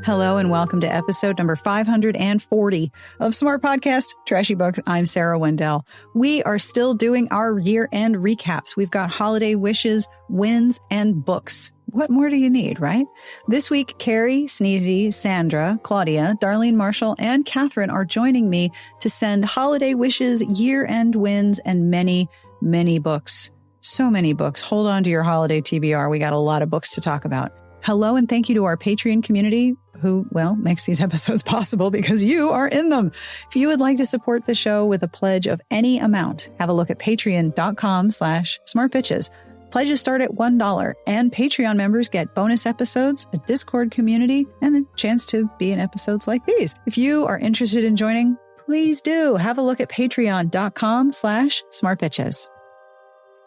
Hello and welcome to episode number 540 of Smart Podcast Trashy Books. I'm Sarah Wendell. We are still doing our year-end recaps. We've got holiday wishes, wins, and books. What more do you need, right? This week, Carrie, Sneezy, Sandra, Claudia, Darlene Marshall, and Katherine are joining me to send holiday wishes, year-end wins, and many, many books. So many books. Hold on to your holiday TBR. We got a lot of books to talk about. Hello and thank you to our Patreon community who, makes these episodes possible because you are in them. If you would like to support the show with a pledge of any amount, have a look at patreon.com/smartbitches. Pledges start at $1 and Patreon members get bonus episodes, a Discord community, and the chance to be in episodes like these. If you are interested in joining, please do have a look at patreon.com/smartbitches.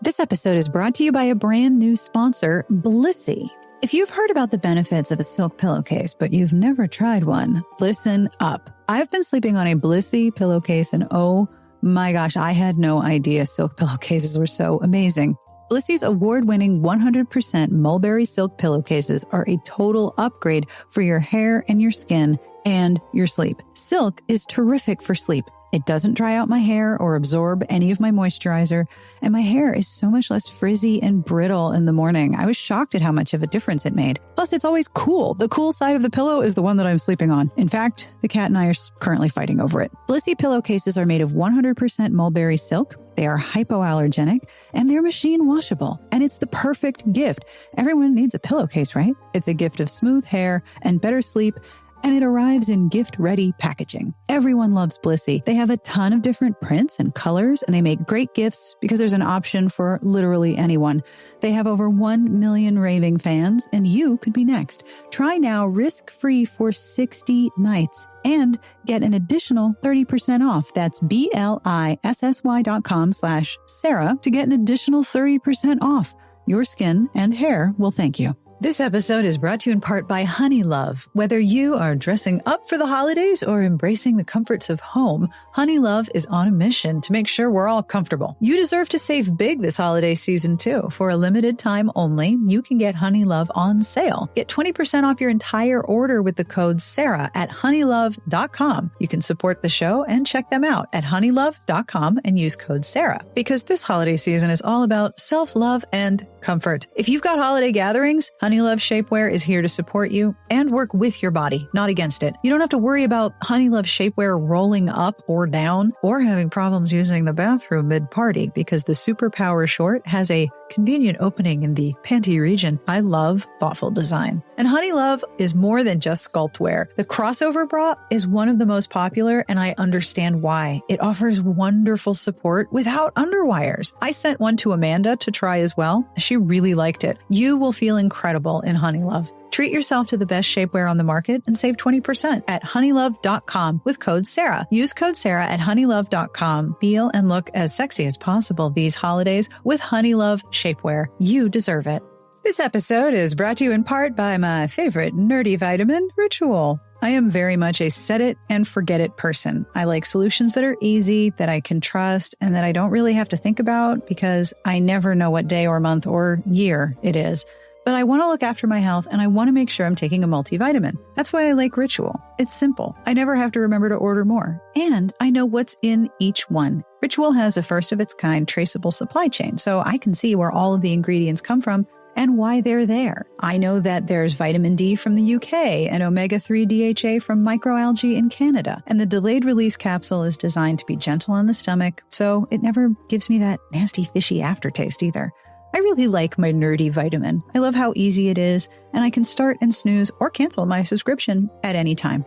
This episode is brought to you by a brand new sponsor, Blissy. If you've heard about the benefits of a silk pillowcase, but you've never tried one, listen up. I've been sleeping on a Blissy pillowcase, and oh my gosh, I had no idea silk pillowcases were so amazing. Blissy's award-winning 100% mulberry silk pillowcases are a total upgrade for your hair and your skin and your sleep. Silk is terrific for sleep. It doesn't dry out my hair or absorb any of my moisturizer, and my hair is so much less frizzy and brittle in the morning. I was shocked at how much of a difference it made. Plus, it's always cool. The cool side of the pillow is the one that I'm sleeping on. In fact, the cat and I are currently fighting over it. Blissy pillowcases are made of 100% mulberry silk. They are hypoallergenic, and they're machine washable. And it's the perfect gift. Everyone needs a pillowcase, right? It's a gift of smooth hair and better sleep, and it arrives in gift-ready packaging. Everyone loves Blissy. They have a ton of different prints and colors, and they make great gifts because there's an option for literally anyone. They have over 1 million raving fans, and you could be next. Try now risk-free for 60 nights and get an additional 30% off. That's BLISSY.com/Sarah to get an additional 30% off. Your skin and hair will thank you. This episode is brought to you in part by Honey Love. Whether you are dressing up for the holidays or embracing the comforts of home, Honey Love is on a mission to make sure we're all comfortable. You deserve to save big this holiday season too. For a limited time only, you can get Honey Love on sale. Get 20% off your entire order with the code Sarah at honeylove.com. You can support the show and check them out at honeylove.com and use code Sarah, because this holiday season is all about self-love and comfort. If you've got holiday gatherings, Honey Love Shapewear is here to support you and work with your body, not against it. You don't have to worry about Honey Love Shapewear rolling up or down or having problems using the bathroom mid-party, because the Superpower Short has a convenient opening in the panty region. I love thoughtful design. And Honey Love is more than just sculpt wear. The crossover bra is one of the most popular, and I understand why. It offers wonderful support without underwires. I sent one to Amanda to try as well. She really liked it. You will feel incredible in Honey Love. Treat yourself to the best shapewear on the market and save 20% at honeylove.com with code Sarah. Use code Sarah at honeylove.com. Feel and look as sexy as possible these holidays with Honey Love Shapewear. You deserve it. This episode is brought to you in part by my favorite nerdy vitamin, Ritual. I am very much a set it and forget it person. I like solutions that are easy, that I can trust, and that I don't really have to think about because I never know what day or month or year it is. But I want to look after my health, and I want to make sure I'm taking a multivitamin. That's why I like Ritual. It's simple. I never have to remember to order more. And I know what's in each one. Ritual has a first-of-its-kind traceable supply chain, so I can see where all of the ingredients come from and why they're there. I know that there's vitamin D from the UK and omega-3 DHA from microalgae in Canada. And the delayed release capsule is designed to be gentle on the stomach, so it never gives me that nasty fishy aftertaste either. I really like my nerdy vitamin. I love how easy it is, and I can start and snooze or cancel my subscription at any time.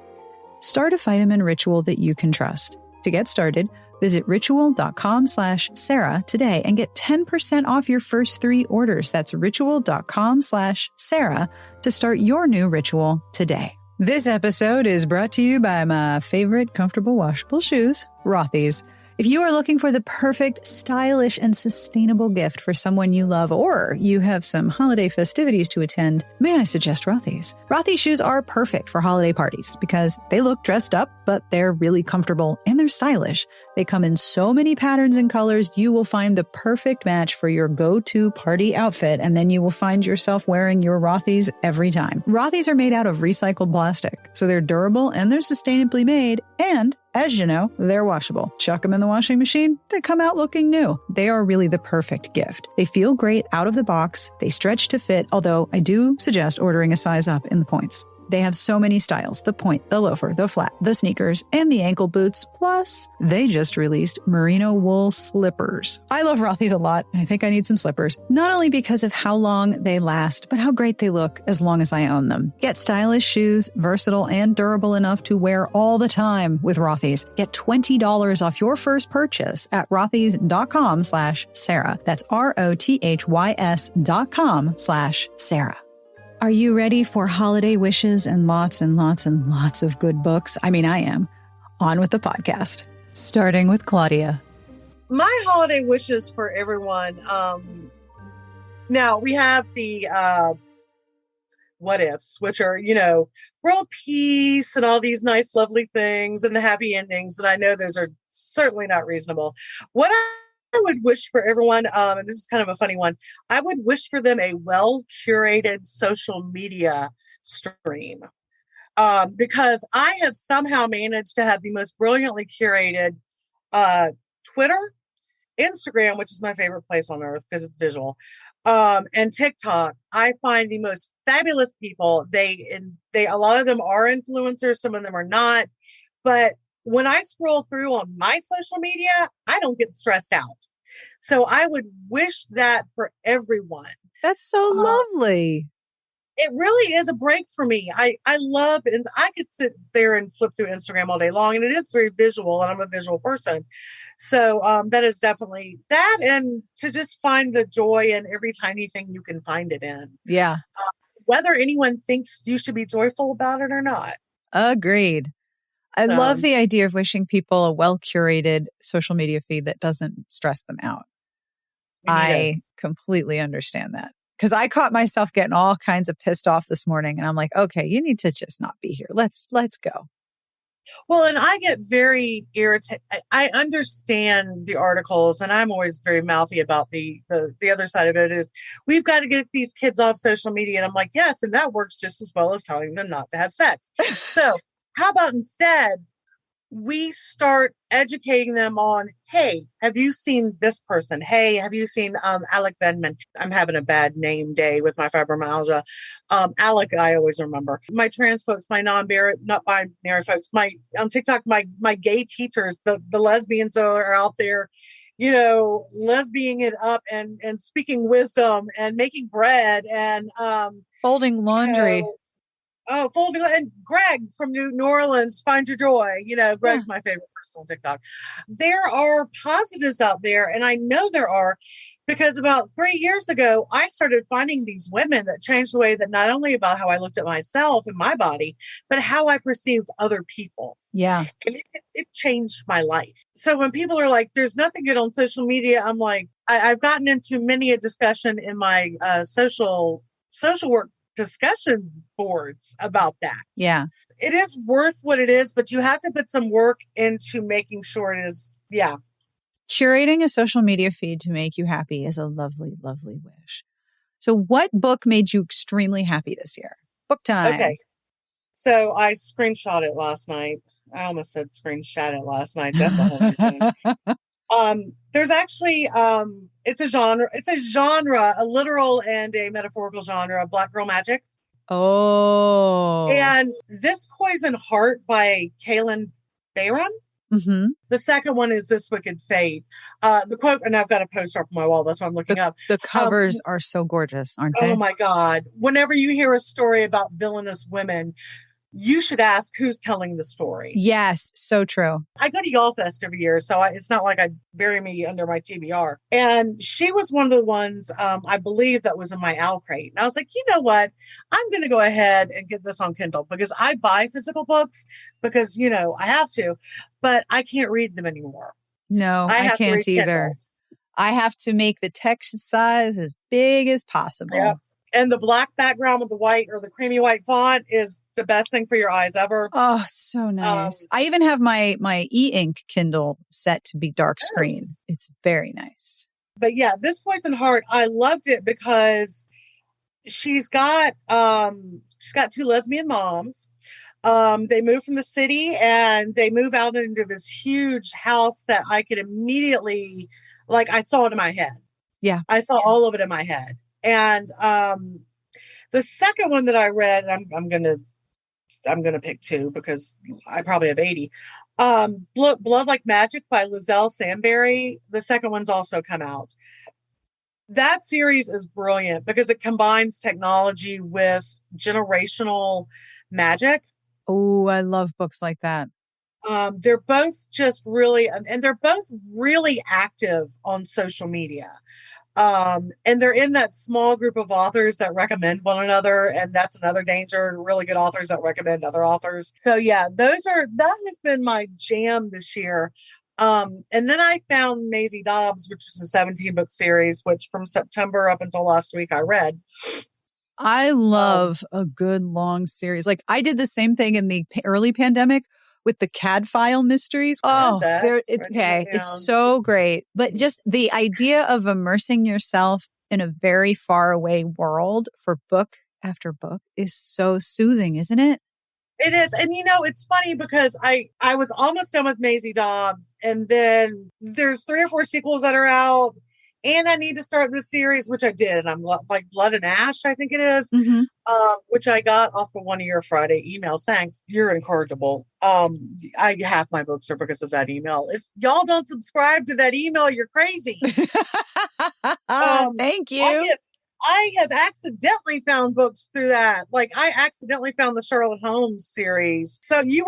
Start a vitamin ritual that you can trust. To get started, visit ritual.com/Sarah today and get 10% off your first 3 orders. That's ritual.com/Sarah to start your new ritual today. This episode is brought to you by my favorite comfortable washable shoes, Rothy's. If you are looking for the perfect, stylish, and sustainable gift for someone you love, or you have some holiday festivities to attend, may I suggest Rothy's? Rothy's shoes are perfect for holiday parties because they look dressed up, but they're really comfortable and they're stylish. They come in so many patterns and colors, you will find the perfect match for your go-to party outfit, and then you will find yourself wearing your Rothy's every time. Rothy's are made out of recycled plastic, so they're durable and they're sustainably made, and as you know, they're washable. Chuck them in the washing machine, they come out looking new. They are really the perfect gift. They feel great out of the box. They stretch to fit, although I do suggest ordering a size up in the points. They have so many styles: the point, the loafer, the flat, the sneakers, and the ankle boots. Plus, they just released merino wool slippers. I love Rothy's a lot, and I think I need some slippers. Not only because of how long they last, but how great they look as long as I own them. Get stylish shoes, versatile and durable enough to wear all the time with Rothy's. Get $20 off your first purchase at rothys.com/Sarah. That's ROTHYS.com/Sarah. Are you ready for holiday wishes and lots and lots and lots of good books? I mean, I am. On with the podcast. Starting with Claudia. My holiday wishes for everyone. Now we have the what ifs, which are, world peace and all these nice, lovely things and the happy endings. And I know those are certainly not reasonable. What I would wish for everyone, and this is kind of a funny one, I would wish for them a well-curated social media stream, because I have somehow managed to have the most brilliantly curated Twitter, Instagram, which is my favorite place on earth because it's visual, and TikTok. I find the most fabulous people. A lot of them are influencers, some of them are not, but when I scroll through on my social media, I don't get stressed out. So I would wish that for everyone. That's so lovely. It really is a break for me. I love, and I could sit there and flip through Instagram all day long, and it is very visual, and I'm a visual person. So that is definitely that, and to just find the joy in every tiny thing you can find it in. Yeah. Whether anyone thinks you should be joyful about it or not. Agreed. I love the idea of wishing people a well-curated social media feed that doesn't stress them out. I completely understand that. Because I caught myself getting all kinds of pissed off this morning, and I'm like, okay, you need to just not be here. Let's go. Well, and I get very irritated. I understand the articles, and I'm always very mouthy about the other side of it is we've got to get these kids off social media. And I'm like, yes, and that works just as well as telling them not to have sex. So how about instead we start educating them on, hey, have you seen this person? Hey, have you seen Alec Benman? I'm having a bad name day with my fibromyalgia. Alec, I always remember. My trans folks, my non-binary folks, on TikTok, my gay teachers, the lesbians that are out there, lesbianing it up and speaking wisdom and making bread and folding laundry. Folding, and Greg from New Orleans, Find Your Joy. Greg's my favorite person on TikTok. There are positives out there, and I know there are, because about 3 years ago, I started finding these women that changed the way that not only about how I looked at myself and my body, but how I perceived other people. Yeah. And it changed my life. So when people are like, there's nothing good on social media, I'm like, I've gotten into many a discussion in my social work discussion boards about that. Yeah. It is worth what it is, but you have to put some work into making sure it is. Yeah. Curating a social media feed to make you happy is a lovely, lovely wish. So what book made you extremely happy this year? Book time. Okay. So I screenshot it last night. I almost said screenshot it last night. That's a whole new thing. There's actually, it's a genre, a literal and a metaphorical genre, Black Girl Magic. Oh. And This Poison Heart by Kaylin Bayron. Mm-hmm. The second one is This Wicked Fate. The quote, and I've got a poster up on my wall. That's what I'm looking up. The covers are so gorgeous, aren't they? Oh my God. Whenever you hear a story about villainous women, you should ask who's telling the story. Yes, so true. I go to Y'all Fest every year, so it's not like I bury me under my TBR. And she was one of the ones, I believe, that was in my owl crate. And I was like, you know what? I'm going to go ahead and get this on Kindle because I buy physical books because, I have to, but I can't read them anymore. No, I I have to can't read either. Kindle. I have to make the text size as big as possible. Yep. And the black background with the white or the creamy white font is the best thing for your eyes ever. Oh, so nice. I even have my e-ink Kindle set to be dark screen. It's very nice. But yeah, this Poison Heart, I loved it because she's got two lesbian moms. They move from the city and they move out into this huge house that I could immediately, like, I saw it in my head. Yeah. I saw all of it in my head. And the second one that I read, I'm gonna pick two because I probably have 80. Blood Like Magic by Lizelle Samberry. The second one's also come out. That series is brilliant because it combines technology with generational magic. Oh, I love books like that. They're both just really, and they're both really active on social media. And they're in that small group of authors that recommend one another. And that's another danger. Really good authors that recommend other authors. So yeah, that has been my jam this year. And then I found Maisie Dobbs, which was a 17-book series, which from September up until last week I read. I love a good long series. Like I did the same thing in the early pandemic with the CAD file mysteries. Oh, it's okay. It's so great. But just the idea of immersing yourself in a very far away world for book after book is so soothing, isn't it? It is. And it's funny because I was almost done with Maisie Dobbs, and then there's 3 or 4 sequels that are out, and I need to start this series, which I did. And I'm like Blood and Ash, I think it is, which I got off of one of your Friday emails. Thanks. You're incorrigible. Half my books are because of that email. If y'all don't subscribe to that email, you're crazy. Thank you. I have accidentally found books through that. Like I accidentally found the Sherlock Holmes series. So y'all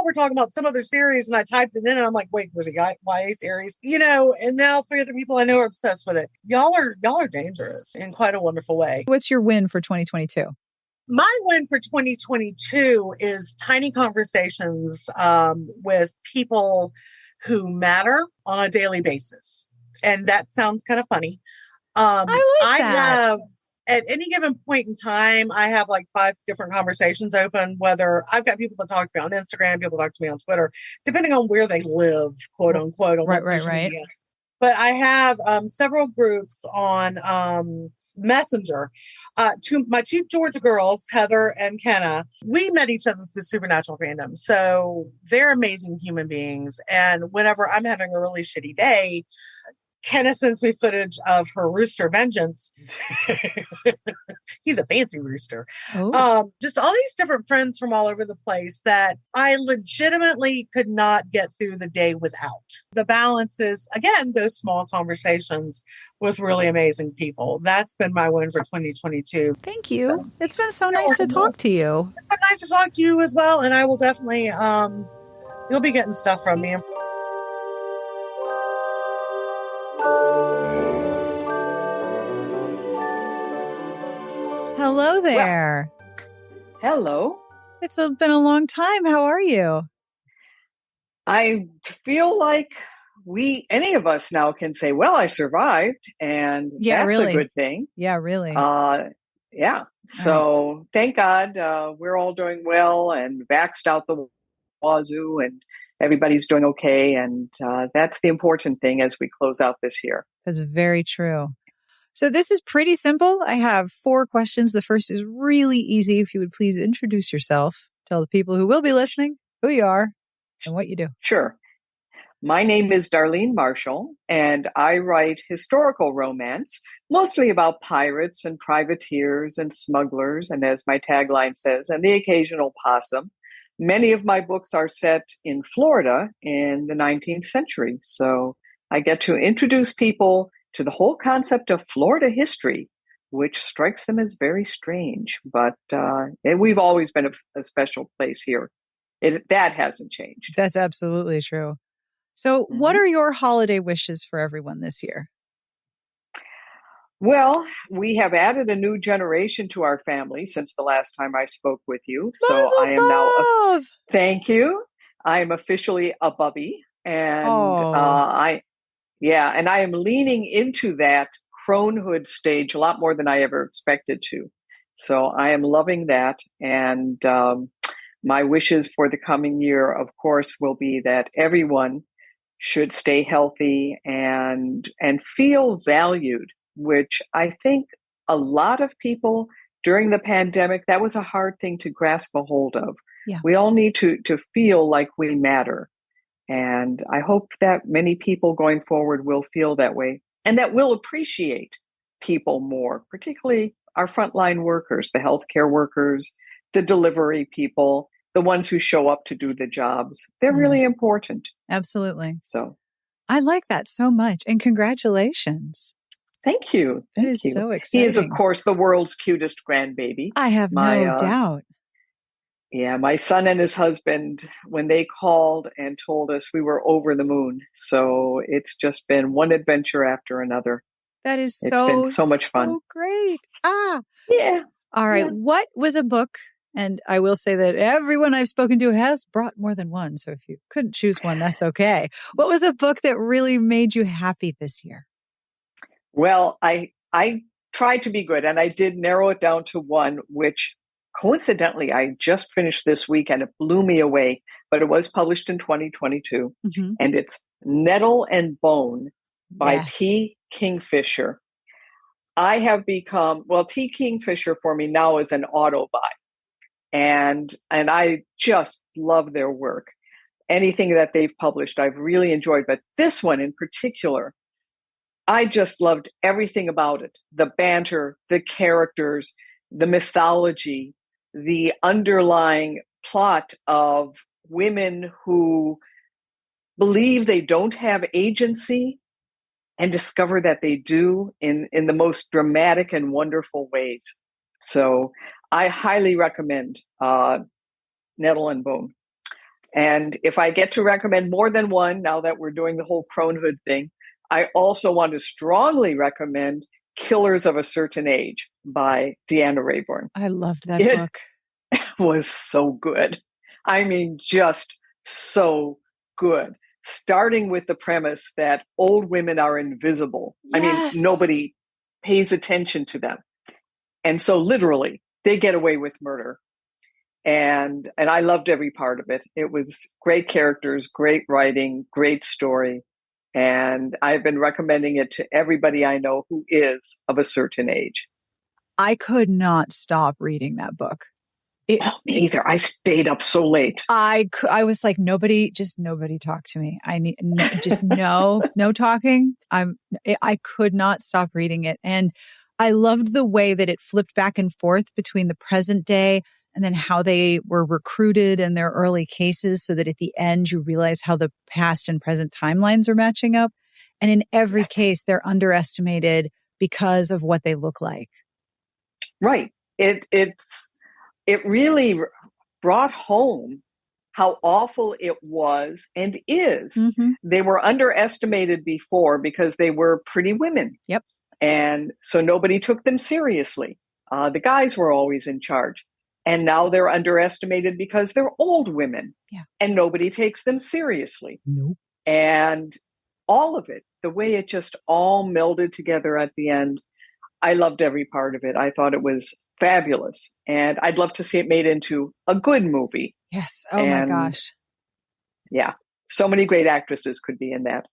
were talking about some other series, and I typed it in, and I'm like, wait, there's a YA series, and now 3 other people I know are obsessed with it. Y'all are dangerous in quite a wonderful way. What's your win for 2022? My win for 2022 is tiny conversations with people who matter on a daily basis, and that sounds kind of funny. I have, at any given point in time, I have like 5 different conversations open, whether I've got people that talk to me on Instagram, people talk to me on Twitter, depending on where they live, quote unquote, on social media. But I have several groups on Messenger. My 2 Georgia girls, Heather and Kenna, we met each other through Supernatural fandom. So they're amazing human beings. And whenever I'm having a really shitty day, Kenna sends me footage of her rooster Vengeance. He's a fancy rooster. Just all these different friends from all over the place that I legitimately could not get through the day without. The balance is, again, those small conversations with really amazing people. That's been my win for 2022. Thank you. It's been so nice to talk to you. It's been nice to talk to you as well. And I will definitely, you'll be getting stuff from me. Hello there. Well, hello. It's been a long time. How are you? I feel like any of us now can say, well, I survived, and that's a good thing. Yeah, really. Yeah. So thank God we're all doing well and vaxxed out the wazoo, and everybody's doing okay. And that's the important thing as we close out this year. That's very true. So this is pretty simple. I have 4 questions. The first is really easy. If you would please introduce yourself, tell the people who will be listening who you are and what you do. Sure. My name is Darlene Marshall, and I write historical romance, mostly about pirates and privateers and smugglers, and as my tagline says, and the occasional possum. Many of my books are set in Florida in the 19th century, so I get to introduce people to the whole concept of Florida history, which strikes them as very strange. But we've always been a special place here. That hasn't changed. That's absolutely true. So what are your holiday wishes for everyone this year? Well, we have added a new generation to our family since the last time I spoke with you. So I am now, thank you. I am officially a bubby. And Oh, and I am leaning into that cronehood stage a lot more than I ever expected to. So I am loving that. And my wishes for the coming year, of course, will be that everyone should stay healthy and feel valued, which I think a lot of people during the pandemic, that was a hard thing to grasp a hold of. yeah. We all need to feel like we matter. And I hope that many people going forward will feel that way and that will appreciate people more, particularly our frontline workers, the healthcare workers, the delivery people, the ones who show up to do the jobs. They're really important. Absolutely. So I like that so much. And congratulations. thank you. That Thank is you. so He is, of exciting. course, the world's cutest grandbaby. I have no doubt. Yeah, my son and his husband, when they called and told us, we were over the moon. So it's just been one adventure after another. That is It's been so, so much fun. so great. Ah. Yeah. All right. Yeah. What was a book? And I will say that everyone I've spoken to has brought more than one. So if you couldn't choose one, that's okay. What was a book that really made you happy this year? Well, I tried to be good, and I did narrow it down to one, which coincidentally I just finished this week and it blew me away, but it was published in 2022. Mm-hmm. And it's Nettle and Bone by Yes. T. Kingfisher. I have become, well, T. Kingfisher for me now is an Autobuy. And I just love their work. Anything that they've published, I've really enjoyed. But this one in particular, I just loved everything about it. The banter, the characters, the mythology, the underlying plot of women who believe they don't have agency and discover that they do in the most dramatic and wonderful ways. So I highly recommend Nettle and Bone. And if I get to recommend more than one, now that we're doing the whole cronehood thing, I also want to strongly recommend Killers of a Certain Age by Deanna Raybourn. I loved that book. It was so good. I mean, just so good. Starting with the premise that old women are invisible. Yes. I mean, nobody pays attention to them. And so literally, they get away with murder. And I loved every part of it. It was great characters, great writing, great story. And I've been recommending it to everybody I know who is of a certain age. I could not stop reading that book. Me either. I stayed up so late. I was like, nobody talk to me. I need no talking. I could not stop reading it. And I loved the way that it flipped back and forth between the present day and then how they were recruited in their early cases, so that at the end you realize how the past and present timelines are matching up. And in every case, they're underestimated because of what they look like. Right. It really brought home how awful it was and is. Mm-hmm. They were underestimated before because they were pretty women. Yep. And so nobody took them seriously. The guys were always in charge. And now they're underestimated because they're old women. Yeah. And nobody takes them seriously. Nope. And all of it, the way it just all melded together at the end, I loved every part of it. I thought it was fabulous. And I'd love to see it made into a good movie. Yes. Oh my gosh. Yeah. So many great actresses could be in that.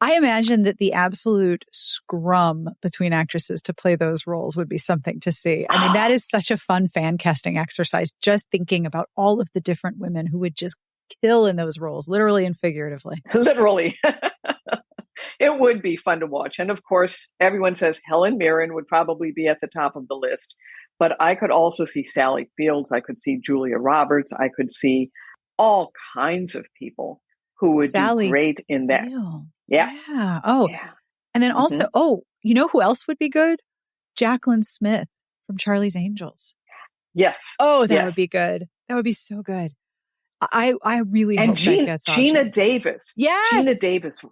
I imagine that the absolute scrum between actresses to play those roles would be something to see. I mean, that is such a fun fan casting exercise, just thinking about all of the different women who would just kill in those roles, literally and figuratively. Literally. It would be fun to watch. And of course, everyone says Helen Mirren would probably be at the top of the list. But I could also see Sally Fields. I could see Julia Roberts. I could see all kinds of people who would do great in that. Yeah. Oh, yeah. And then also, you know who else would be good? Jacqueline Smith from Charlie's Angels. Yes. Oh, that would be good. That would be so good. I really hope that gets Gina options. Davis. Yes. Gina Davis.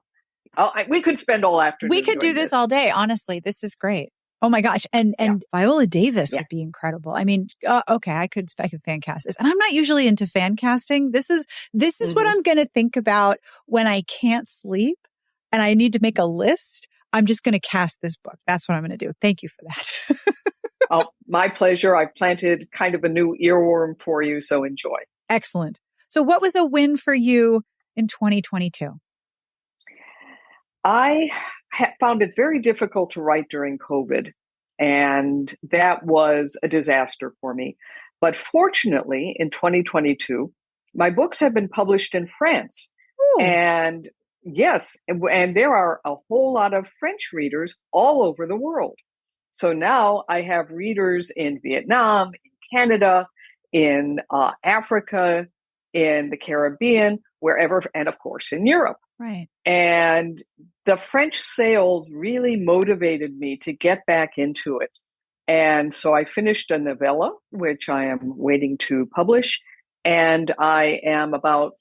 We could spend all afternoon. We could do this all day. Honestly, this is great. Oh my gosh. And Viola Davis Yeah. would be incredible. I mean, okay, I could fan cast this. And I'm not usually into fan casting. This is what I'm going to think about when I can't sleep and I need to make a list. I'm just going to cast this book. That's what I'm going to do. Thank you for that. Oh, my pleasure. I've planted kind of a new earworm for you, so enjoy. Excellent. So what was a win for you in 2022? I found it very difficult to write during COVID, and that was a disaster for me. But fortunately, in 2022, my books have been published in France. Ooh. And yes, and there are a whole lot of French readers all over the world. So now I have readers in Vietnam, in Canada, in Africa, in the Caribbean, wherever, and of course in Europe. Right. And the French sales really motivated me to get back into it. And so I finished a novella, which I am waiting to publish. And I am about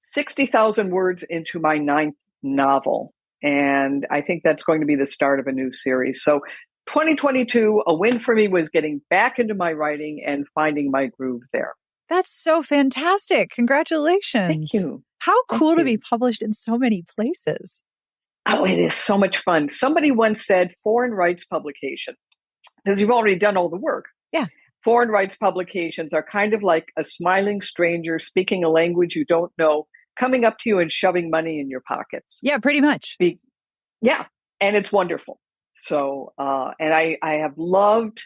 60,000 words into my 9th novel. And I think that's going to be the start of a new series. So 2022, a win for me was getting back into my writing and finding my groove there. That's so fantastic. Congratulations. Thank you. How cool Thank to you. be published in so many places. Oh, it is so much fun. Somebody once said foreign rights publication, because you've already done all the work. Yeah. Foreign rights publications are kind of like a smiling stranger speaking a language you don't know, coming up to you and shoving money in your pockets. Yeah, pretty much. Yeah. And it's wonderful. So, and I have loved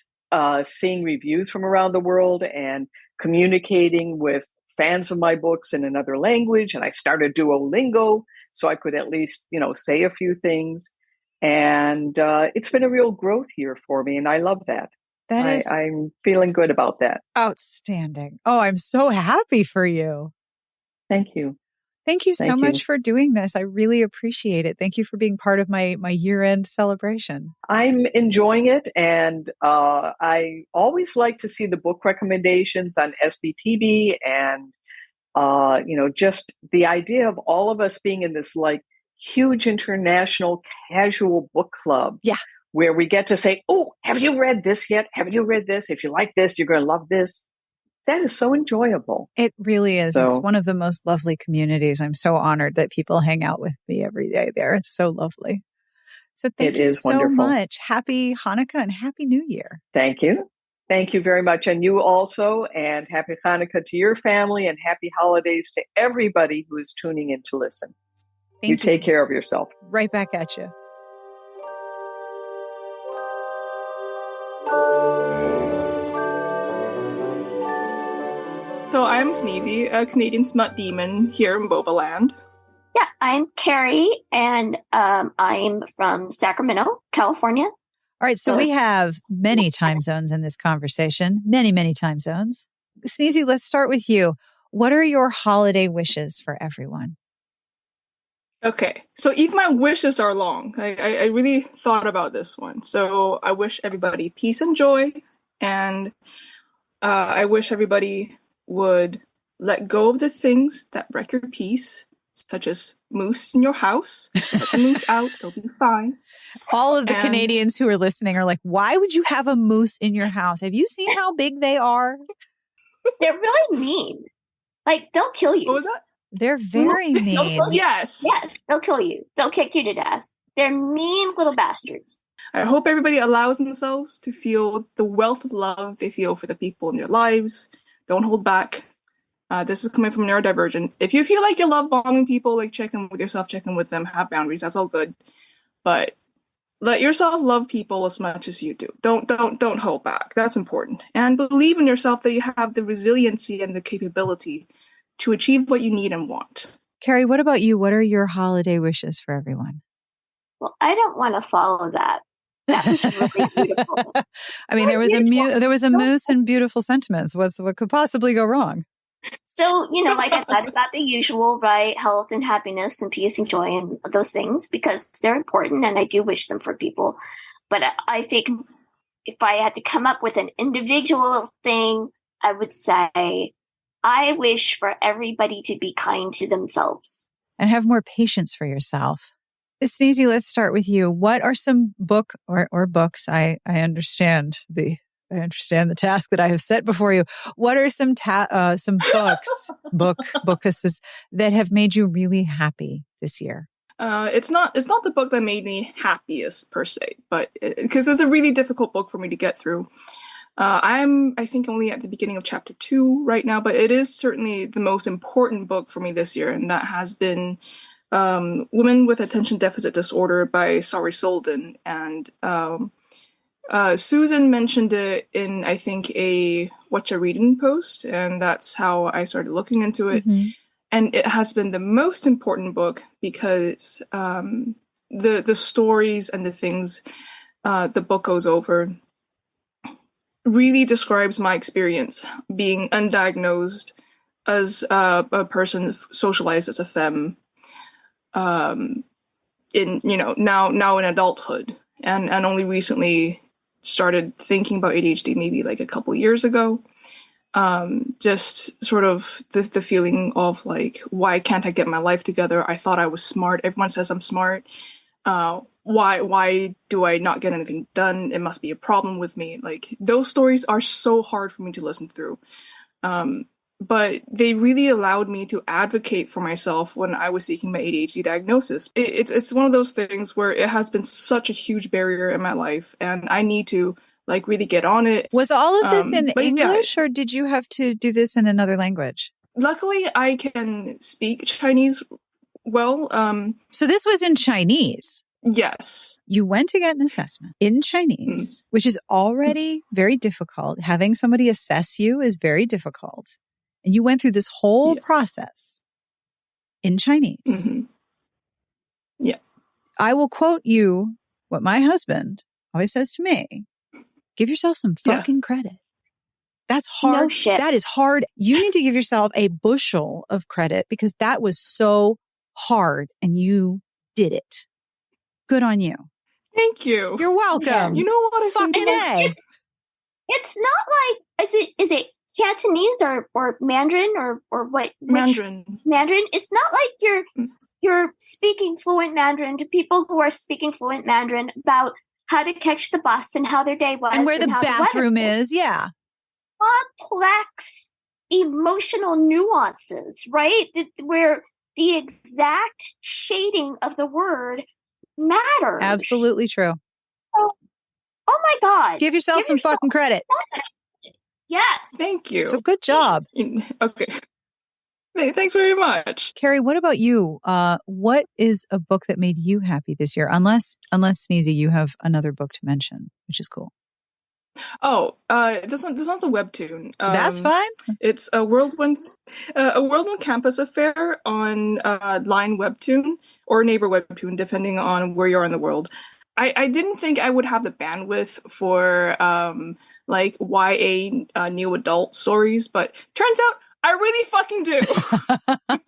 seeing reviews from around the world and communicating with fans of my books in another language. And I started Duolingo so I could at least, say a few things. And it's been a real growth year for me. And I love that. I'm feeling good about that. Outstanding. Oh, I'm so happy for you. Thank you. Thank you so much for doing this. I really appreciate it. Thank you for being part of my year-end celebration. I'm enjoying it. And I always like to see the book recommendations on SBTB and, just the idea of all of us being in this huge international casual book club. Yeah. Where we get to say, oh, have you read this yet? Have you read this? If you like this, you're going to love this. That is so enjoyable. It really is. It's one of the most lovely communities. I'm so honored that people hang out with me every day there. It's so lovely. So thank you so much. Happy Hanukkah and Happy New Year. Thank you. Thank you very much. And you also. And Happy Hanukkah to your family and happy holidays to everybody who is tuning in to listen. Thank you. Take care of yourself. Right back at you. So I'm Sneezy, a Canadian smut demon here in Bobaland. Yeah, I'm Carrie, and I'm from Sacramento, California. All right, so we have many time zones in this conversation, many time zones. Sneezy, let's start with you. What are your holiday wishes for everyone? Okay, so even my wishes are long. I really thought about this one. So I wish everybody peace and joy, and I wish everybody would let go of the things that wreck your peace, such as moose in your house. Let the moose out, they'll be fine. All of the Canadians who are listening are like, why would you have a moose in your house? Have you seen how big they are? They're really mean. They'll kill you. What was that? They're very mean. Yes. Yes, they'll kill you. They'll kick you to death. They're mean little bastards. I hope everybody allows themselves to feel the wealth of love they feel for the people in their lives. Don't hold back. This is coming from Neurodivergent. If you feel like you love bombing people, check in with yourself, check in with them, have boundaries. That's all good. But let yourself love people as much as you do. Don't hold back. That's important. And believe in yourself that you have the resiliency and the capability to achieve what you need and want. Carrie, what about you? What are your holiday wishes for everyone? Well, I don't want to follow that. That's really beautiful. I mean, there was a moose and beautiful sentiments. What could possibly go wrong? So, like I said, about the usual, right? Health and happiness and peace and joy and those things, because they're important and I do wish them for people. But I think if I had to come up with an individual thing, I would say I wish for everybody to be kind to themselves. And have more patience for yourself. Sneezy, let's start with you. What are some book or books? I understand the task that I have set before you. What are some books, bookuses that have made you really happy this year? It's not the book that made me happiest per se, but because it's a really difficult book for me to get through. I think only at the beginning of chapter 2 right now, but it is certainly the most important book for me this year, and that has been Women with Attention Deficit Disorder by Sari Solden. And Susan mentioned it in, I think, a What You Reading post, and that's how I started looking into it. Mm-hmm. And it has been the most important book because the stories and the things the book goes over really describes my experience being undiagnosed as a person socialized as a femme in now in adulthood, and only recently started thinking about ADHD maybe like a couple years ago. Just sort of the feeling of like, why can't I get my life together? I thought I was smart. Everyone says I'm smart. Why do I not get anything done? It must be a problem with me. Like, those stories are so hard for me to listen through. But they really allowed me to advocate for myself when I was seeking my ADHD diagnosis. It's one of those things where it has been such a huge barrier in my life, and I need to like really get on it. Was all of this in English, yeah. or did you have to do this in another language? Luckily, I can speak Chinese well. So this was in Chinese. Yes. You went to get an assessment in Chinese, which is already very difficult. Having somebody assess you is very difficult. And you went through this whole process in Chinese. Mm-hmm. Yeah. I will quote you what my husband always says to me. Give yourself some fucking credit. That's hard. No shit. That is hard. You need to give yourself a bushel of credit because that was so hard and you did it. Good on you. Thank you. You're welcome. Yeah. You know what I Fucking A. It's not like is it Cantonese or Mandarin or what? Mandarin. Mandarin. It's not like you're speaking fluent Mandarin to people who are speaking fluent Mandarin about how to catch the bus and how their day was and where the bathroom is. Yeah. Complex emotional nuances, right? Where the exact shading of the word matters. Absolutely true. Oh my God. Give yourself some fucking credit. Yes. Thank you. So good job. Okay. Thanks very much. Carrie, what about you? What is a book that made you happy this year? Unless Sneezy, you have another book to mention, which is cool. Oh, this one's a webtoon. That's fine. It's a Whirlwind Campus Affair on Line Webtoon or Neighbor Webtoon, depending on where you are in the world. I didn't think I would have the bandwidth for like YA new adult stories, but turns out I really fucking do.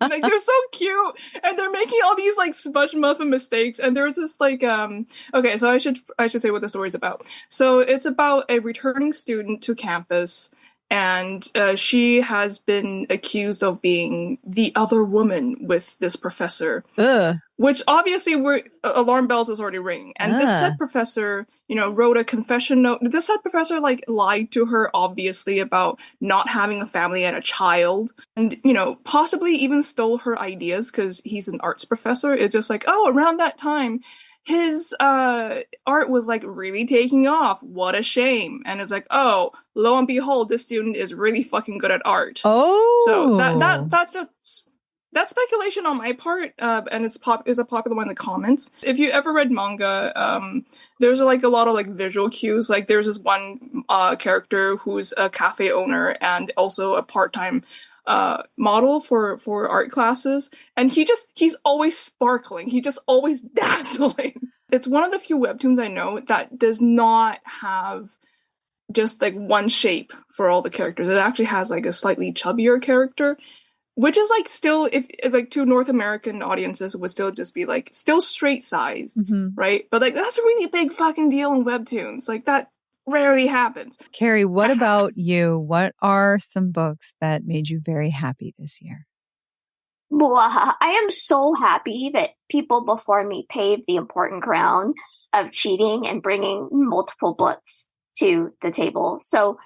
Like, they're so cute, and they're making all these like smudge muffin mistakes. And there's this like okay, so I should say what the story's about. So it's about a returning student to campus, and she has been accused of being the other woman with this professor. Ugh. Which obviously alarm bells is already ringing. And this said professor, wrote a confession note. This said professor like lied to her obviously about not having a family and a child, and possibly even stole her ideas because he's an arts professor. It's just like, oh, around that time his art was like really taking off. What a shame. And it's like, oh, lo and behold, this student is really fucking good at art. Oh, so that's just. That's speculation on my part, and is a popular one in the comments. If you ever read manga, there's like a lot of like visual cues. Like there's this one character who's a cafe owner and also a part-time model for art classes, and he's always sparkling. He's just always dazzling. It's one of the few webtoons I know that does not have just like one shape for all the characters. It actually has like a slightly chubbier character. Which is like still, if like to North American audiences would still just be like still straight sized, right? But like that's a really big fucking deal in webtoons. Like that rarely happens. Carrie, what about you? What are some books that made you very happy this year? I am so happy that people before me paved the important ground of cheating and bringing multiple books to the table. So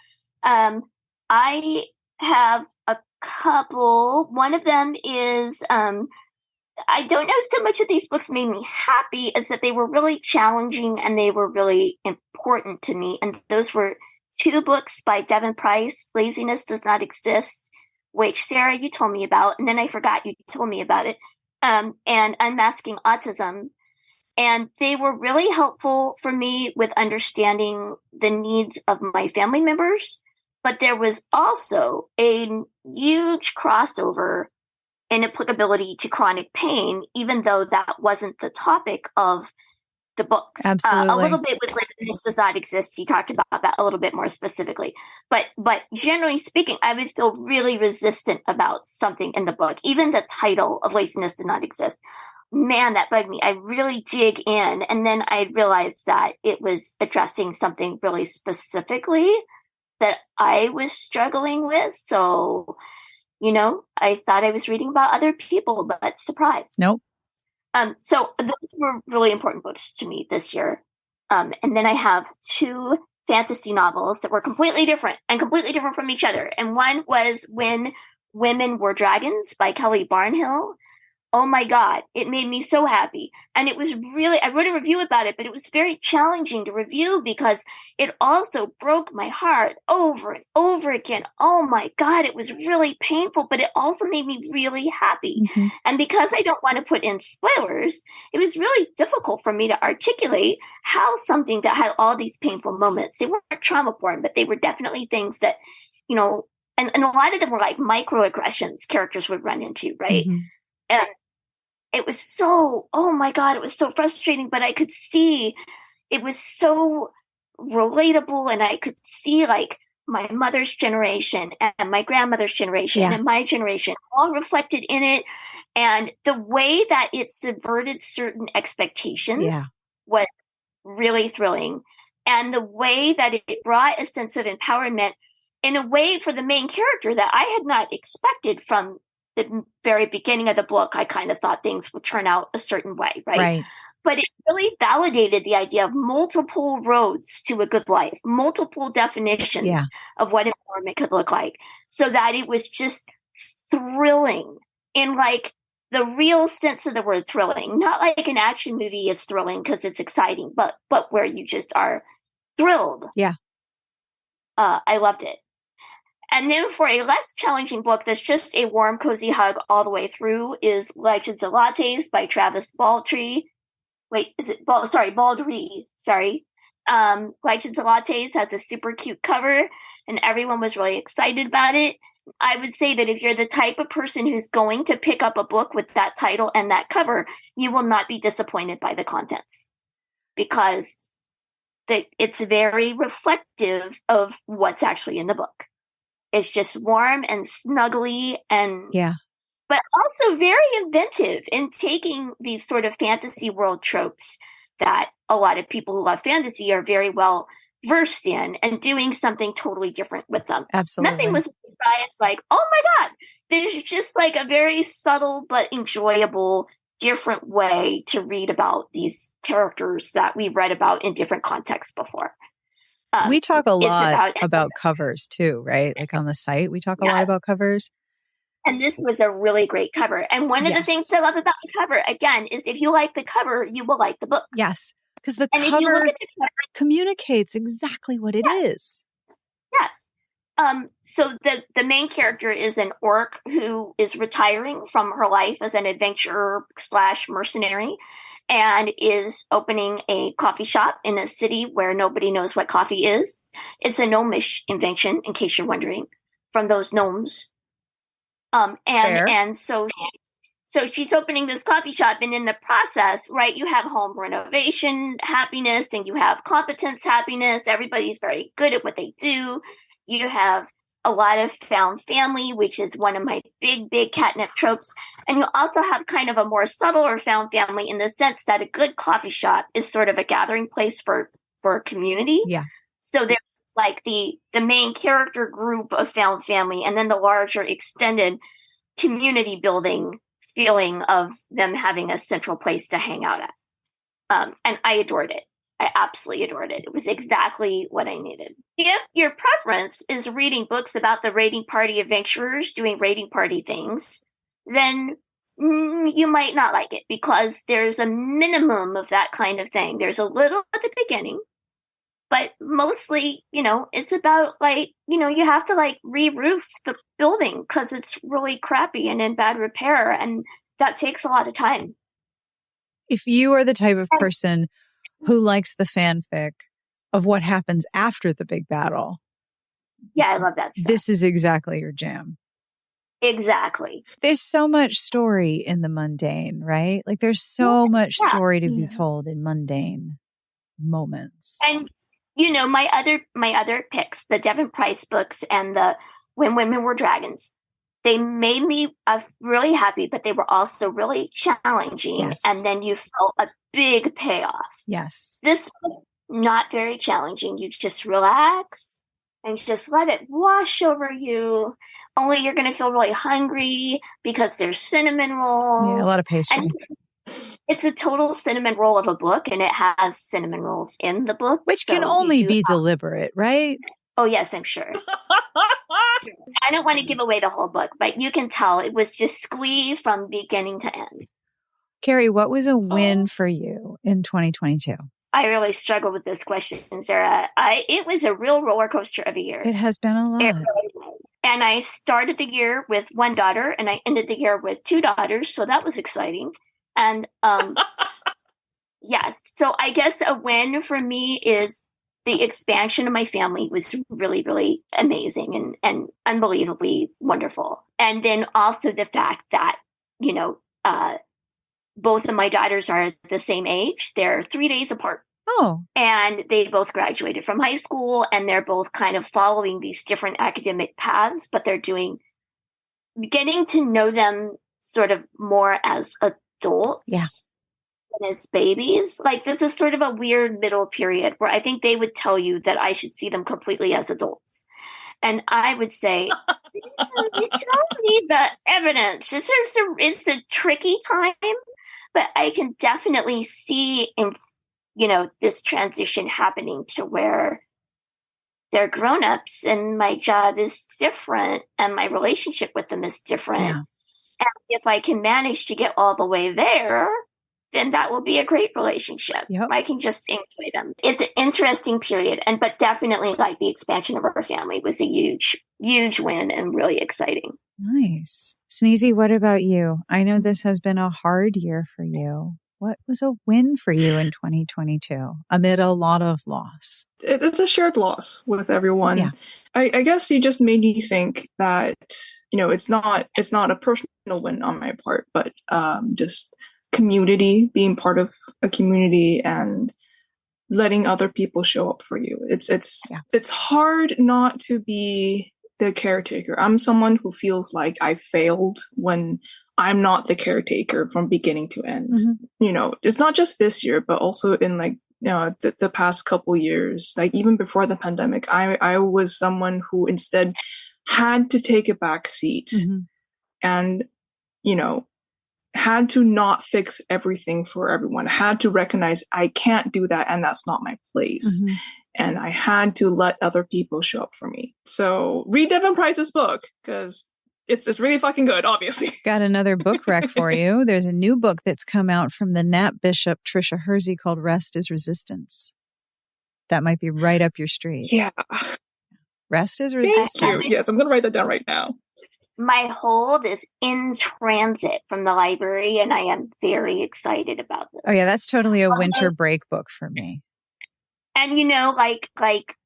I have a couple. One of them is I don't know so much that these books made me happy as that they were really challenging and they were really important to me. And those were two books by Devin Price, Laziness Does Not Exist, which Sarah, you told me about, and then I forgot you told me about it, and Unmasking Autism. And they were really helpful for me with understanding the needs of my family members. But there was also a huge crossover and applicability to chronic pain, even though that wasn't the topic of the books. Absolutely. A little bit with Laziness Does Not Exist. He talked about that a little bit more specifically. But generally speaking, I would feel really resistant about something in the book. Even the title of Laziness Does Not Exist. Man, that bugged me. I really dig in. And then I realized that it was addressing something really specifically that I was struggling with. So, I thought I was reading about other people, but surprise. Nope. So those were really important books to me this year. And then I have two fantasy novels that were completely different from each other. And one was When Women Were Dragons by Kelly Barnhill. Oh my God, it made me so happy. And it was really, I wrote a review about it, but it was very challenging to review because it also broke my heart over and over again. Oh my God, it was really painful, but it also made me really happy. Mm-hmm. And because I don't want to put in spoilers, it was really difficult for me to articulate how something that had all these painful moments, they weren't trauma porn, but they were definitely things that, and a lot of them were like microaggressions characters would run into, right? Mm-hmm. And it was so, oh my God, it was so frustrating, but I could see it was so relatable and I could see like my mother's generation and my grandmother's generation and my generation all reflected in it. And the way that it subverted certain expectations was really thrilling. And the way that it brought a sense of empowerment in a way for the main character that I had not expected from the very beginning of the book. I kind of thought things would turn out a certain way, right? But it really validated the idea of multiple roads to a good life, multiple definitions of what empowerment could look like, so that it was just thrilling in like the real sense of the word thrilling, not like an action movie is thrilling because it's exciting, but where you just are thrilled. I loved it. And then for a less challenging book that's just a warm, cozy hug all the way through is Legends of Lattes by Travis Baldree. Baldree. Sorry. Legends of Lattes has a super cute cover, and everyone was really excited about it. I would say that if you're the type of person who's going to pick up a book with that title and that cover, you will not be disappointed by the contents because it's very reflective of what's actually in the book. It's just warm and snuggly but also very inventive in taking these sort of fantasy world tropes that a lot of people who love fantasy are very well versed in and doing something totally different with them. Absolutely. Nothing was it's like, oh my God, there's just like a very subtle but enjoyable different way to read about these characters that we've read about in different contexts before. We talk a lot about covers too, right? Like on the site, we talk a lot about covers. And this was a really great cover. And one of the things I love about the cover, again, is if you like the cover, you will like the book. Yes, because the cover communicates exactly what it is. Yes. So the main character is an orc who is retiring from her life as an adventurer / mercenary and is opening a coffee shop in a city where nobody knows what coffee is. It's a gnomish invention, in case you're wondering, from those gnomes. And so she's opening this coffee shop, and in the process, right, you have home renovation happiness and you have competence happiness. Everybody's very good at what they do. You have a lot of found family, which is one of my big catnip tropes. And you also have kind of a more subtle or found family in the sense that a good coffee shop is sort of a gathering place for a community. Yeah. So there's like the main character group of found family and then the larger extended community building feeling of them having a central place to hang out at. And I adored it. I absolutely adored it. It was exactly what I needed. If your preference is reading books about the raiding party adventurers doing raiding party things, then you might not like it, because there's a minimum of that kind of thing. There's a little at the beginning, but mostly, it's about you have to re-roof the building because it's really crappy and in bad repair, and that takes a lot of time. If you are the type of person who likes the fanfic of what happens after the big battle, yeah, I love that stuff. This is exactly your jam. Exactly. There's so much story in the mundane, right? There's so much story to be told in mundane moments. And my other picks, the Devin Price books and the When Women Were Dragons, they made me really happy, but they were also really challenging. Yes. And then you felt a big payoff. Yes. This was not very challenging. You just relax and just let it wash over you. Only you're going to feel really hungry because there's cinnamon rolls. Yeah, a lot of pastry. And it's a total cinnamon roll of a book, and it has cinnamon rolls in the book. Which can only be deliberate, right? Oh, yes, I'm sure. I don't want to give away the whole book, but you can tell it was just squee from beginning to end. Carrie, what was a win for you in 2022? I really struggled with this question, Sarah. It was a real roller coaster of a year. It has been a lot. It really was. And I started the year with one daughter, and I ended the year with two daughters, so that was exciting. And yes, so I guess a win for me is the expansion of my family was really, really amazing and unbelievably wonderful. And then also the fact that, both of my daughters are the same age. They're 3 days apart. Oh. And they both graduated from high school, and they're both kind of following these different academic paths, but they're getting to know them sort of more as adults. Yeah. Than as babies. This is sort of a weird middle period where I think they would tell you that I should see them completely as adults. And I would say, you don't need the evidence. It's a tricky time, but I can definitely see this transition happening to where they're grown-ups and my job is different and my relationship with them is different. Yeah. And if I can manage to get all the way there, then that will be a great relationship. Yep. I can just enjoy them. It's an interesting period, but definitely the expansion of our family was a huge, huge win and really exciting. Nice. Sneezy, what about you? I know this has been a hard year for you. What was a win for you in 2022 amid a lot of loss? It's a shared loss with everyone. Yeah. I guess you just made me think that, it's not a personal win on my part, but just community, being part of a community and letting other people show up for you. It's hard not to be the caretaker. I'm someone who feels like I failed when I'm not the caretaker from beginning to end. Mm-hmm. It's not just this year, but also in the past couple years, even before the pandemic, I was someone who instead had to take a back seat and, had to not fix everything for everyone, had to recognize I can't do that and that's not my place. Mm-hmm. And I had to let other people show up for me. So read Devin Price's book because it's really fucking good, obviously. Got another book rec for you. There's a new book that's come out from the Nat Bishop, Trisha Hersey, called Rest is Resistance. That might be right up your street. Yeah. Rest is Resistance. Thank you. Yes, I'm going to write that down right now. My hold is in transit from the library, and I am very excited about this. Oh, yeah, that's totally a winter break book for me. And,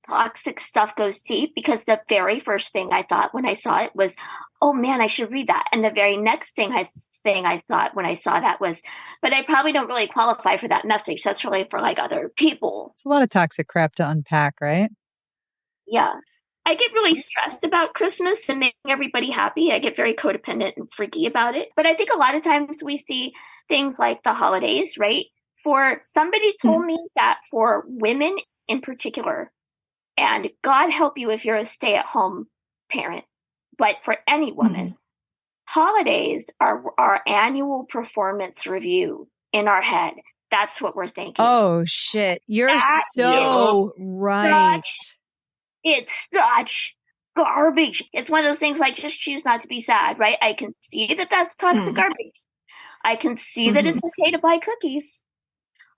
toxic stuff goes deep because the very first thing I thought when I saw it was, oh, man, I should read that. And the very next thing I thought when I saw that was, but I probably don't really qualify for that message. That's really for other people. It's a lot of toxic crap to unpack, right? Yeah. I get really stressed about Christmas and making everybody happy. I get very codependent and freaky about it. But I think a lot of times we see things like the holidays, right? Somebody told me that for women in particular, and God help you if you're a stay-at-home parent, but for any woman, holidays are our annual performance review in our head. That's what we're thinking. Oh, shit. You're That so right. It's such garbage. It's one of those things like, just choose not to be sad, right? I can see that that's toxic garbage. I can see that it's okay to buy cookies.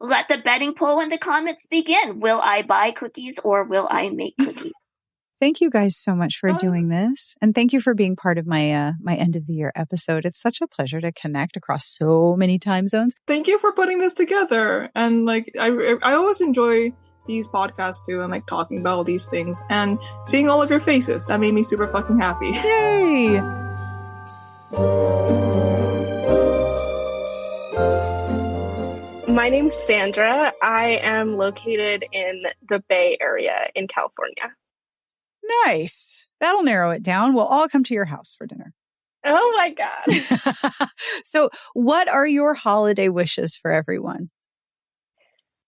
Let the betting poll in the comments begin. Will I buy cookies or will I make cookies? Thank you guys so much for doing this. And thank you for being part of my my end of the year episode. It's such a pleasure to connect across so many time zones. Thank you for putting this together. And like, I always enjoy these podcasts too, and like talking about all these things and seeing all of your faces. That made me super fucking happy. Yay! My name's Sandra. I am located in the Bay Area in California. Nice. That'll narrow it down. We'll all come to your house for dinner. Oh my God. So what are your holiday wishes for everyone?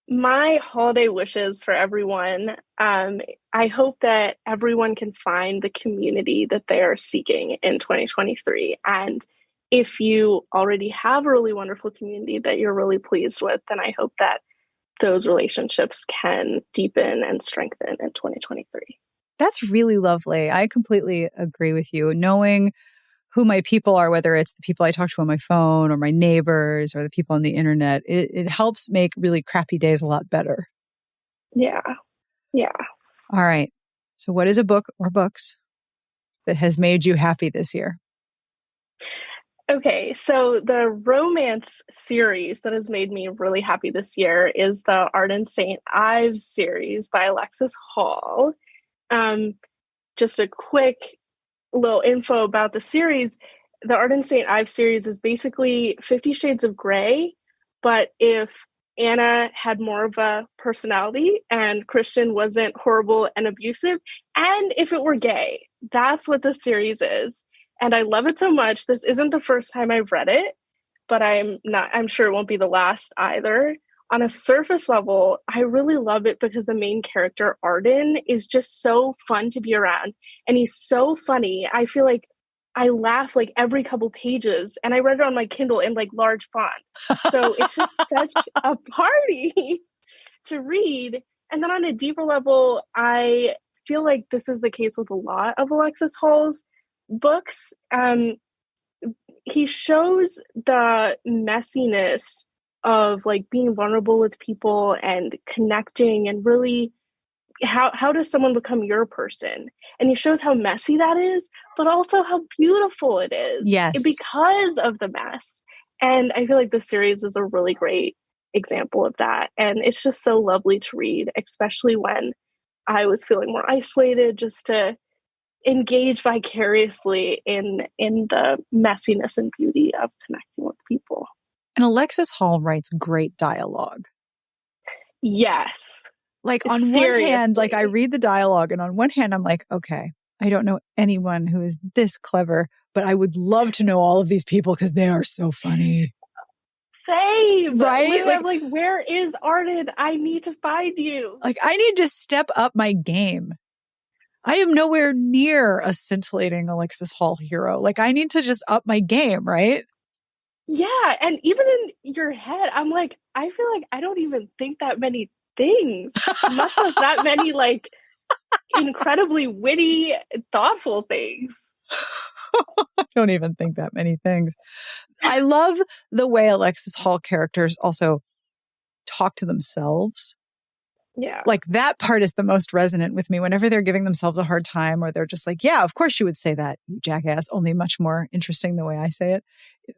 My holiday wishes for everyone, I hope that everyone can find the community that they are seeking in 2023. And if you already have a really wonderful community that you're really pleased with, then I hope that those relationships can deepen and strengthen in 2023. That's really lovely. I completely agree with you. Knowing who my people are, whether it's the people I talk to on my phone or my neighbors or the people on the internet, it helps make really crappy days a lot better. Yeah. Yeah. All right. So what is a book or books that has made you happy this year? Okay, so the romance series that has made me really happy this year is the Arden St. Ives series by Alexis Hall. Just a quick little info about the series. The Arden St. Ives series is basically 50 Shades of Grey, but if Anna had more of a personality and Christian wasn't horrible and abusive, and if it were gay. That's what the series is. And I love it so much. This isn't the first time I've read it, but I'm sure it won't be the last either. On a surface level, I really love it because the main character, Arden, is just so fun to be around. And he's so funny. I feel like I laugh like every couple pages, and I read it on my Kindle in like large font. So it's just such a party to read. And then on a deeper level, I feel like this is the case with a lot of Alexis Hall's books. He shows the messiness of like being vulnerable with people and connecting, and really how does someone become your person? And he shows how messy that is, but also how beautiful it is. Yes. Because of the mess. And I feel like this series is a really great example of that. And it's just so lovely to read, especially when I was feeling more isolated, just to engage vicariously in the messiness and beauty of connecting with people. And Alexis Hall writes great dialogue. Yes. Like on one hand, like I read the dialogue, and on one hand, I'm like, okay, I don't know anyone who is this clever, but I would love to know all of these people because they are so funny. Same. Right? I'm like, where is Arden? I need to find you. Like, I need to step up my game. I am nowhere near a scintillating Alexis Hall hero. Like, I need to just up my game, right? Yeah. And even in your head, I'm like, I feel like I don't even think that many things, much less that many, like, incredibly witty, thoughtful things. I don't even think that many things. I love the way Alexis Hall characters also talk to themselves. Yeah. Like that part is the most resonant with me whenever they're giving themselves a hard time, or they're just like, yeah, of course you would say that, you jackass, only much more interesting the way I say it.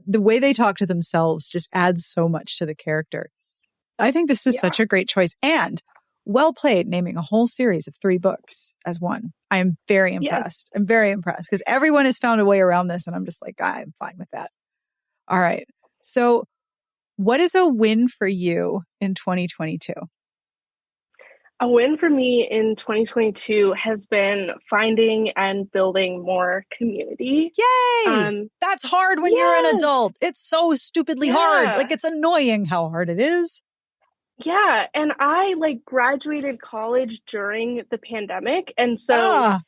The way they talk to themselves just adds so much to the character. I think this is such a great choice, and well played naming a whole series of 3 books as one. I am very impressed. I'm very impressed because everyone has found a way around this, and I'm just like, I'm fine with that. All right. So what is a win for you in 2022? A win for me in 2022 has been finding and building more community. Yay! That's hard when you're an adult. It's so stupidly hard. Like, it's annoying how hard it is. Yeah. And I like graduated college during the pandemic. And so,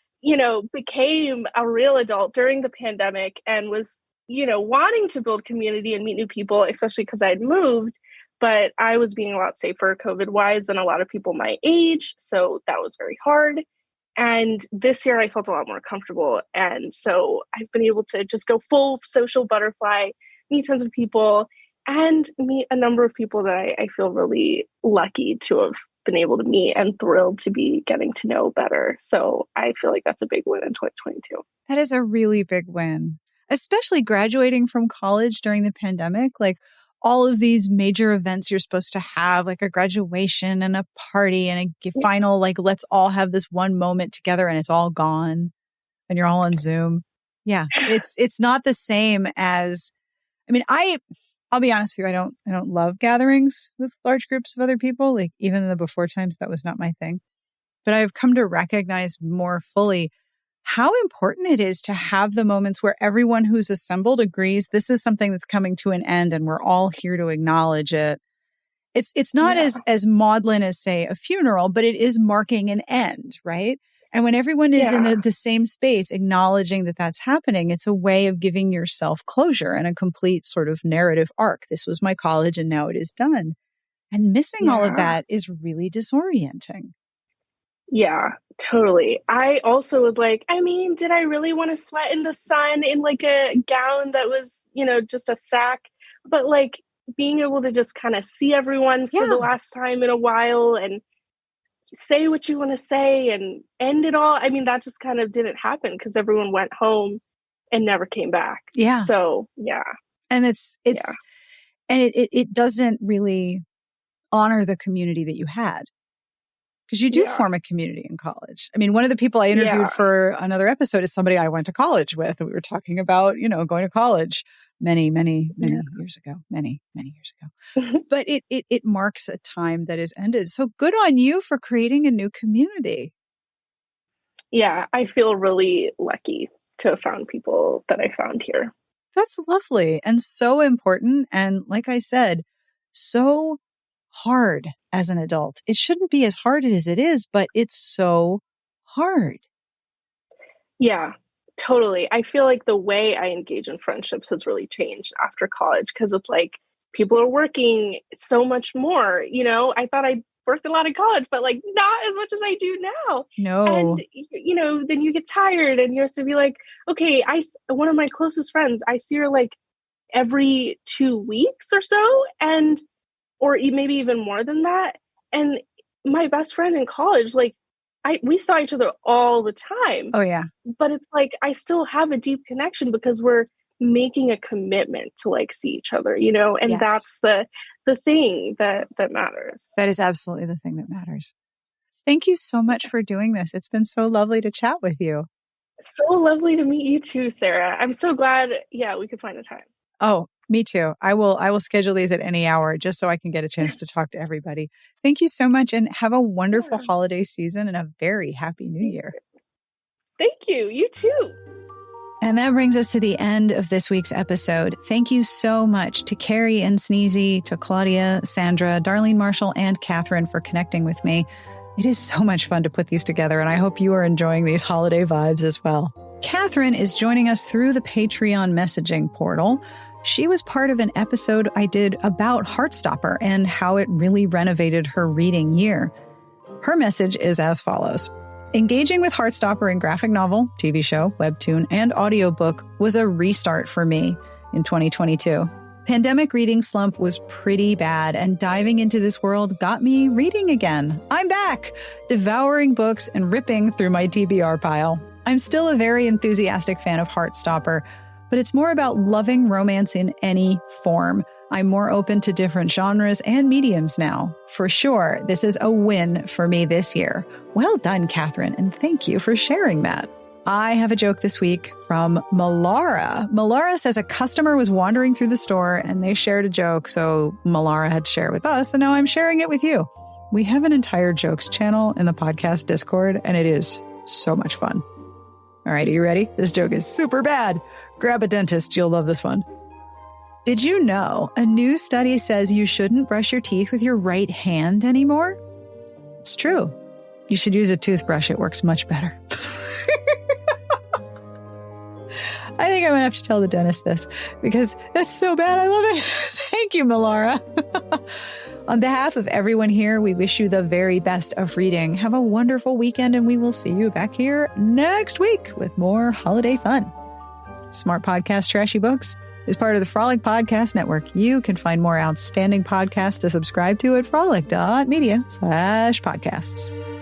became a real adult during the pandemic and was wanting to build community and meet new people, especially because I had moved, but I was being a lot safer COVID-wise than a lot of people my age. So that was very hard. And this year I felt a lot more comfortable. And so I've been able to just go full social butterfly, meet tons of people, and meet a number of people that I feel really lucky to have been able to meet and thrilled to be getting to know better. So I feel like that's a big win in 2022. That is a really big win, especially graduating from college during the pandemic. Like all of these major events you're supposed to have, like a graduation and a party and a final, like, let's all have this one moment together, and it's all gone and you're all on Zoom. Yeah. It's not the same as, I mean, I'll be honest with you. I don't love gatherings with large groups of other people. Like even in the before times, that was not my thing. But I've come to recognize more fully how important it is to have the moments where everyone who's assembled agrees this is something that's coming to an end and we're all here to acknowledge it. It's not as maudlin as, say, a funeral, but it is marking an end, right? And when everyone is in the same space acknowledging that that's happening, it's a way of giving yourself closure and a complete sort of narrative arc. This was my college and now it is done. And missing all of that is really disorienting. Yeah, totally. I also was like, I mean, did I really want to sweat in the sun in like a gown that was, just a sack? But like being able to just kind of see everyone for the last time in a while and say what you want to say and end it all. I mean, that just kind of didn't happen because everyone went home and never came back. Yeah. So, yeah. And it doesn't really honor the community that you had. Because you do form a community in college. I mean, one of the people I interviewed for another episode is somebody I went to college with. We were talking about, going to college many years ago, many years ago. But it marks a time that is ended. So good on you for creating a new community. Yeah, I feel really lucky to have found people that I found here. That's lovely and so important. And like I said, so hard as an adult. It shouldn't be as hard as it is, but it's so hard. Yeah, totally. I feel like the way I engage in friendships has really changed after college because it's like people are working so much more. I thought I worked a lot in college, but like not as much as I do now. No. And, then you get tired and you have to be like, okay, one of my closest friends, I see her like every 2 weeks or so. Or maybe even more than that. And my best friend in college, like we saw each other all the time. Oh yeah. But it's like, I still have a deep connection because we're making a commitment to like see each other, and that's the thing that matters. That is absolutely the thing that matters. Thank you so much for doing this. It's been so lovely to chat with you. So lovely to meet you too, Sarah. I'm so glad. Yeah, we could find a time. Oh, me too. I will schedule these at any hour just so I can get a chance to talk to everybody. Thank you so much and have a wonderful holiday season and a very happy new year. Thank you. You too. And that brings us to the end of this week's episode. Thank you so much to Carrie and Sneezy, to Claudia, Sandra, Darlene Marshall, and Katherine for connecting with me. It is so much fun to put these together, and I hope you are enjoying these holiday vibes as well. Katherine is joining us through the Patreon messaging portal. She was part of an episode I did about Heartstopper and how it really renovated her reading year. Her message is as follows. Engaging with Heartstopper in graphic novel, TV show, webtoon, and audiobook was a restart for me in 2022. Pandemic reading slump was pretty bad, and diving into this world got me reading again. I'm back, devouring books and ripping through my TBR pile. I'm still a very enthusiastic fan of Heartstopper, but it's more about loving romance in any form. I'm more open to different genres and mediums now. For sure, this is a win for me this year. Well done, Katherine, and thank you for sharing that. I have a joke this week from Malara. Malara says a customer was wandering through the store and they shared a joke, so Malara had to share it with us, and now I'm sharing it with you. We have an entire jokes channel in the podcast Discord, and it is so much fun. All right, are you ready? This joke is super bad. Grab a dentist, you'll love this one. Did you know a new study says you shouldn't brush your teeth with your right hand anymore? It's true. You should use a toothbrush. It works much better. I think I'm going to have to tell the dentist this because that's so bad. I love it. Thank you, Melara. On behalf of everyone here, we wish you the very best of reading. Have a wonderful weekend, and we will see you back here next week with more holiday fun. Smart Podcast Trashy Books is part of the Frolic Podcast Network. You can find more outstanding podcasts to subscribe to at frolic.media/podcasts.